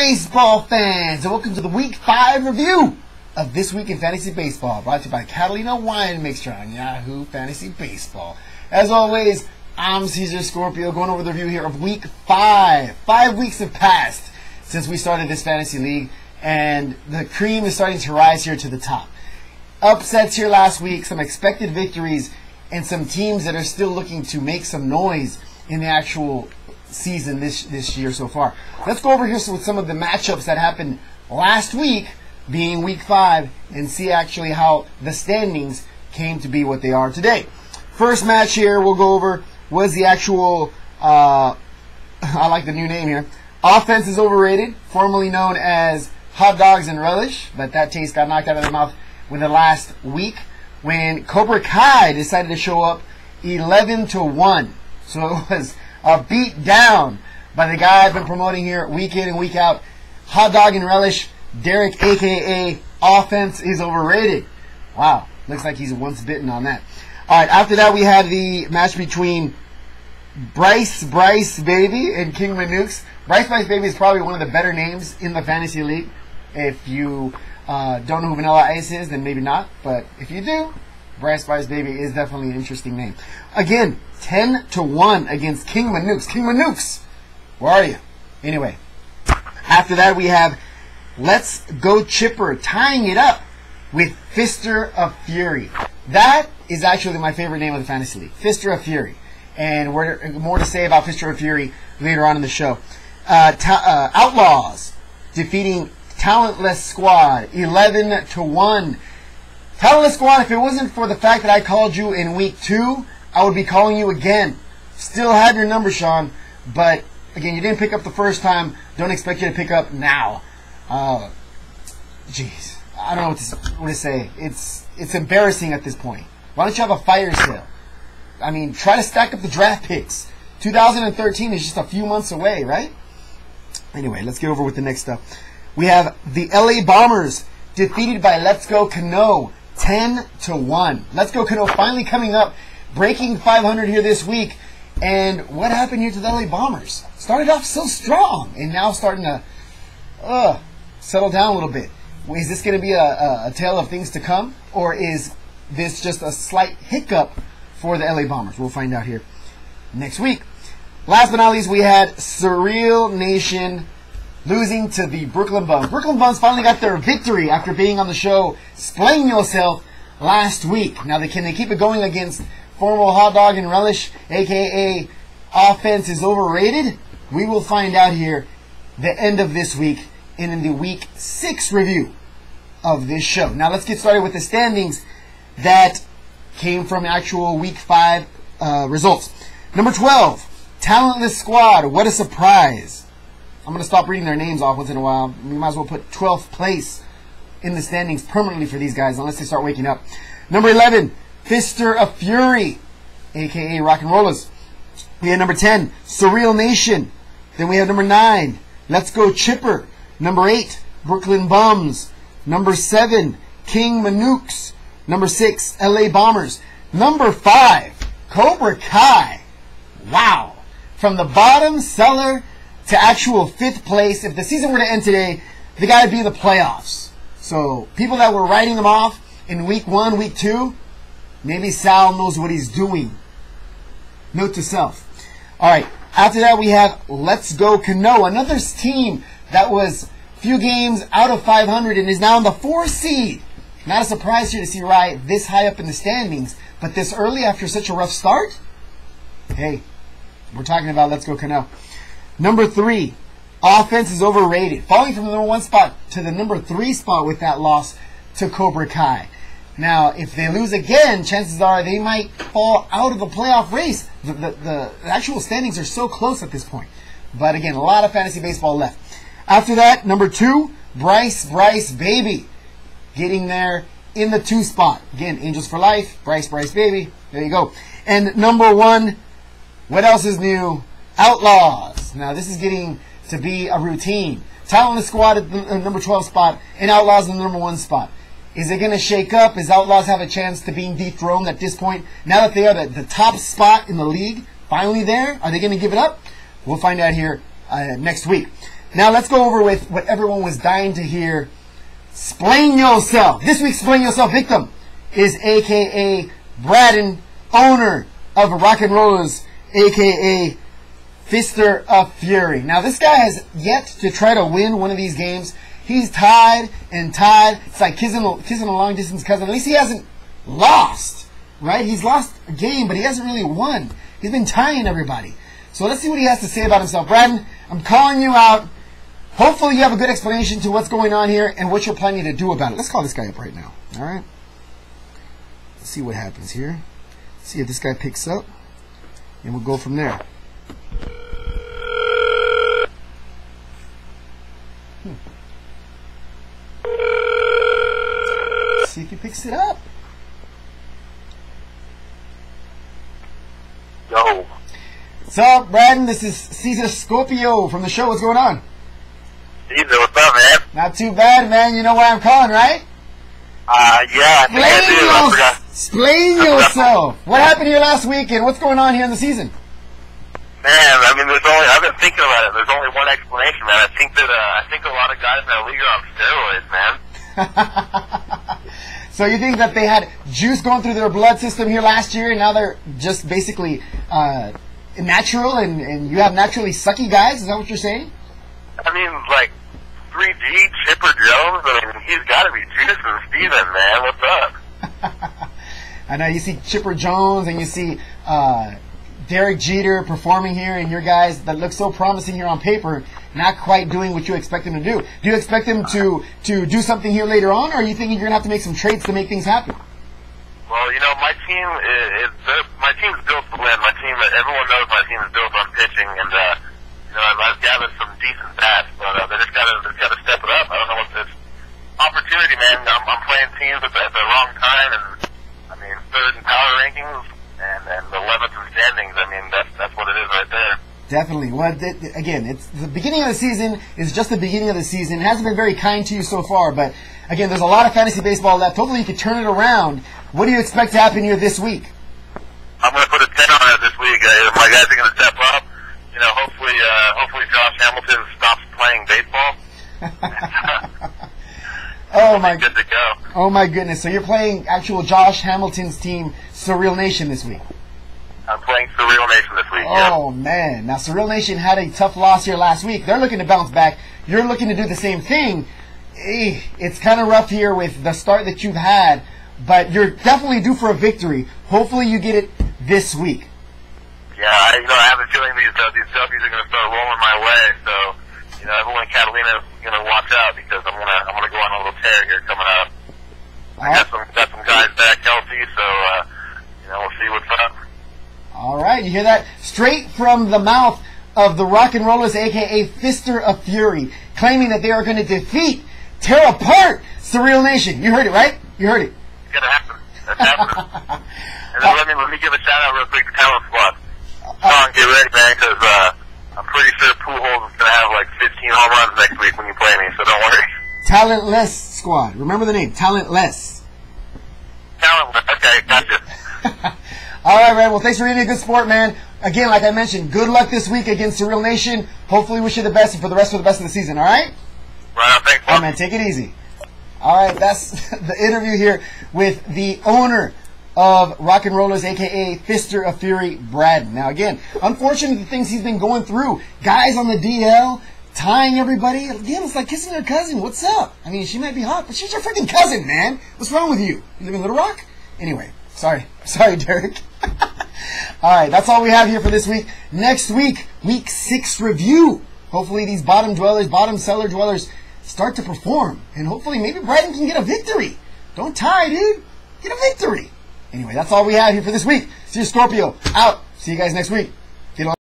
baseball fans, and welcome to the Week 5 review of This Week in Fantasy Baseball, brought to you by Catalina Wine Mixture on Yahoo Fantasy Baseball. As always, I'm Caesar Scorpio, going over the review here of Week 5. 5 weeks have passed since we started this fantasy league, and the cream is starting to rise here to the top. Upsets here last week, some expected victories, and some teams that are still looking to make some noise in the actual season this year so far. Let's go over here with some of the matchups that happened last week, being Week 5, and see actually how the standings came to be what they are today. First match here we'll go over was the actual, I like the new name here, Offense is Overrated, formerly known as Hot Dogs and Relish, but that taste got knocked out of their mouth with the last week when Cobra Kai decided to show up 11-1. So it was a beat down by the guy I've been promoting here week in and week out, Hot Dog and Relish, Derek, a.k.a. Offense is Overrated. Wow, looks like he's once bitten on that. All right, after that we had the match between Bryce Baby and King Manukes. Bryce Baby is probably one of the better names in the fantasy league. If you don't know who Vanilla Ice is, then maybe not. But if you do, Bryce Baby is definitely an interesting name. Again, 10-1 against King Manukes. King Manukes, where are you? Anyway, after that we have Let's Go Chipper tying it up with Fister of Fury. That is actually my favorite name of the fantasy league, Fister of Fury. And we're more to say about Fister of Fury later on in the show. Outlaws defeating Talentless Squad 11-1. Talentless Squad, if it wasn't for the fact that I called you in Week 2, I would be calling you again. Still have your number, Sean, but again, you didn't pick up the first time. Don't expect you to pick up now. Jeez, I don't know what to say. It's embarrassing at this point. Why don't you have a fire sale? I mean, try to stack up the draft picks. 2013 is just a few months away, right? Anyway, let's get over with the next stuff. We have the LA Bombers defeated by Let's Go Cano 10-1. Let's Go Cano finally coming up, breaking 500 here this week. And what happened here to the LA Bombers? Started off so strong and now starting to settle down a little bit. Is this going to be a tale of things to come, or is this just a slight hiccup for the LA Bombers? We'll find out here next week. Last but not least, we had Surreal Nation losing to the Brooklyn Bums. Brooklyn Bums finally got their victory after being on the show Explain Yourself last week. Now, can they keep it going against former Hot Dog and Relish, a.k.a. Offense is Overrated? We will find out here the end of this week and in the Week 6 review of this show. Now, let's get started with the standings that came from actual Week 5 results. Number 12, Talentless Squad. What a surprise. I'm going to stop reading their names off once in a while. We might as well put 12th place in the standings permanently for these guys, unless they start waking up. Number 11, Fister of Fury, a.k.a. Rock and Rollers. We have number 10, Surreal Nation. Then we have number 9, Let's Go Chipper. Number 8, Brooklyn Bums. Number 7, King Manukes. Number 6, LA Bombers. Number 5, Cobra Kai. Wow. From the bottom cellar to actual 5th place. If the season were to end today, the guy would be in the playoffs. So people that were writing him off in Week 1, Week 2, maybe Sal knows what he's doing. Note to self. Alright, after that we have Let's Go Cano, another team that was a few games out of 500 and is now in the 4th seed. Not a surprise here to see Rye this high up in the standings, but this early after such a rough start? Hey, we're talking about Let's Go Cano. Number 3, Offense is Overrated, falling from the number 1 spot to the number 3 spot with that loss to Cobra Kai. Now, if they lose again, chances are they might fall out of the playoff race. The actual standings are so close at this point. But again, a lot of fantasy baseball left. After that, number 2, Bryce Baby, getting there in the 2 spot. Again, Angels for Life, Bryce Baby. There you go. And number 1, what else is new? Outlaws. Now, this is getting to be a routine. Talentless Squad at the number 12 spot, and Outlaws in the number 1 spot. Is it going to shake up? Does Outlaws have a chance to being dethroned at this point? Now that they are the top spot in the league, finally there, are they going to give it up? We'll find out here next week. Now let's go over with what everyone was dying to hear. Explain yourself. This week's Explain Yourself victim is a.k.a. Braden, owner of Rock and Rollers, a.k.a. Fister of Fury. Now this guy has yet to try to win one of these games. He's tied and tied. It's like kissing a long distance cousin. At least he hasn't lost, right? He's lost a game, but he hasn't really won. He's been tying everybody. So let's see what he has to say about himself. Braden, I'm calling you out. Hopefully you have a good explanation to what's going on here and what you're planning to do about it. Let's call this guy up right now. All right? Let's see what happens here. See if this guy picks up, and we'll go from there. See if he picks it up. Yo. What's up, Braden? This is Caesar Scorpio from the show. What's going on? Caesar, what's up, man? Not too bad, man. You know why I'm calling, right? Yeah, I think I do. Explain yourself. What happened here last week, and what's going on here in the season? Man, I mean, I've been thinking about it. There's only one explanation, man. I think a lot of guys in that league are on steroids, man. So you think that they had juice going through their blood system here last year, and now they're just basically natural, and you have naturally sucky guys? Is that what you're saying? I mean, like, 3G, Chipper Jones, I mean, he's got to be Jason Steven, man. What's up? I know you see Chipper Jones, and you see Derek Jeter performing here, and your guys that look so promising here on paper, not quite doing what you expect them to do. Do you expect them to do something here later on, or are you thinking you're going to have to make some trades to make things happen? Well, you know, my team my team's built to win. Everyone knows my team is built on pitching, and you know, I've gathered some decent bats, but they just gotta step it up. I don't know what this opportunity, man. I'm playing teams at the wrong time, and I mean, third in power rankings and 11th in standings. I mean, that's what it is right there. Definitely. Well, again, it's the beginning of the season. Is just the beginning of the season. It hasn't been very kind to you so far, but again, there's a lot of fantasy baseball left. Hopefully, you can turn it around. What do you expect to happen here this week? I'm going to put a 10 on it this week. My guys are going to step up. You know, hopefully Josh Hamilton stops playing baseball. Good to go. Oh my goodness! So you're playing actual Josh Hamilton's team, Surreal Nation, this week. I'm playing Surreal Nation this week. Oh man! Now Surreal Nation had a tough loss here last week. They're looking to bounce back. You're looking to do the same thing. It's kind of rough here with the start that you've had, but you're definitely due for a victory. Hopefully, you get it this week. Yeah, I have a feeling these W's are going to start rolling my way. So, you know, everyone in Catalina is going to watch out because I'm gonna go on a little tear here coming up. I got some guys back healthy, so you know, we'll see what's up. All right, you hear that? Straight from the mouth of the Rock and Rollers, a.k.a. Fister of Fury, claiming that they are going to tear apart Surreal Nation. You heard it, right? You heard it. It's going to happen. That's happening. And then let me give a shout-out real quick to Talentsquad. Sean, get ready, man, because I'm pretty sure Pujols is going to have like 15 home runs next week when you play me, so don't worry. Talentless Squad. Remember the name, Talentless. Talentless, okay, gotcha. All right, man. Well, thanks for being a good sport, man. Again, like I mentioned, good luck this week against Surreal Nation. Hopefully, wish you the best and for the rest of the season, all right? Right on, thanks, all right, man. Take it easy. All right, that's the interview here with the owner of Rock and Rollers, a.k.a. Fister of Fury, Brad. Now, again, unfortunately, the things he's been going through, guys on the DL, tying everybody. Again, it's like kissing your cousin. What's up? I mean, she might be hot, but she's your freaking cousin, man. What's wrong with you? You live in Little Rock? Anyway, sorry, Derek. All right, that's all we have here for this week. Next week, week 6 review. Hopefully these bottom cellar dwellers start to perform. And hopefully maybe Brighton can get a victory. Don't tie, dude. Get a victory. Anyway, that's all we have here for this week. See you, Scorpio. Out. See you guys next week.